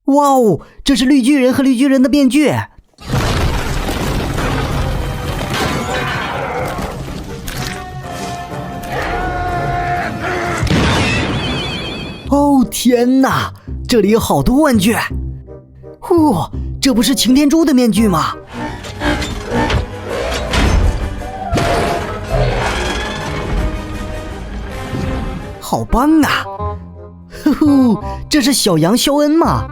哇哦，这是绿巨人和绿巨人的面具。哦天哪，这里有好多玩具。这不是擎天柱的面具吗？好棒啊！这是小羊肖恩吗？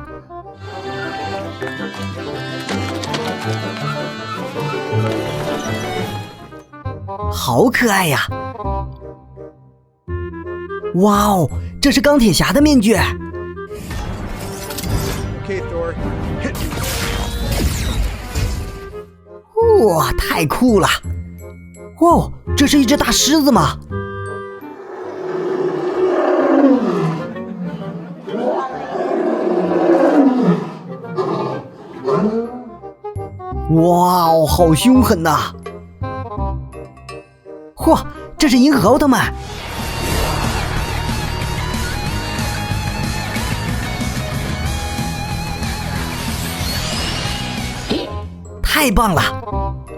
好可爱呀！哇哦，这是钢铁侠的面具。哇，太酷了！哇，这是一只大狮子吗？哇哦，好凶狠呐！嚯，这是银河奥特曼！太棒了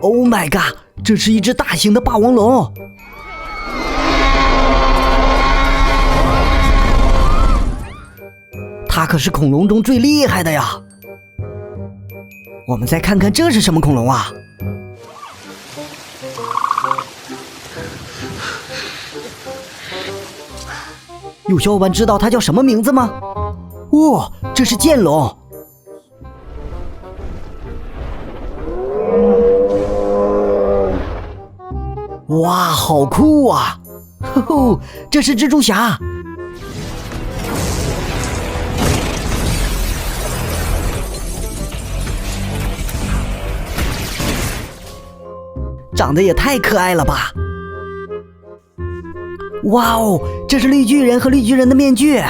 ！Oh my god， 这是一只大型的霸王龙！它可是恐龙中最厉害的呀！我们再看看这是什么恐龙啊？有小伙伴知道它叫什么名字吗？这是剑龙。哇，好酷啊！这是蜘蛛侠。长得也太可爱了吧！哇哦，这是绿巨人和绿巨人的面具。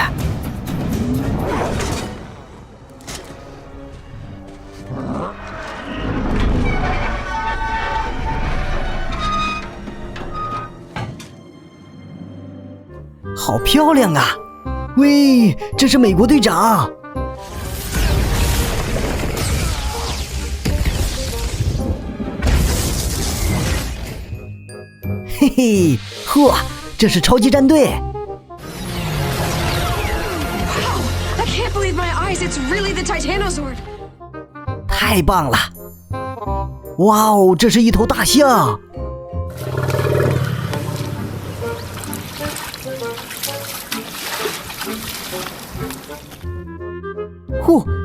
好漂亮啊！喂，这是美国队长。嘿嘿，这是超级战队。Wow, I can't believe my eyes. It's really the Titanosaur. 太棒了！哇哦，这是一头大象。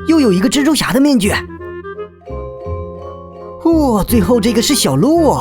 又有一个蜘蛛侠的面具。最后这个是小鹿。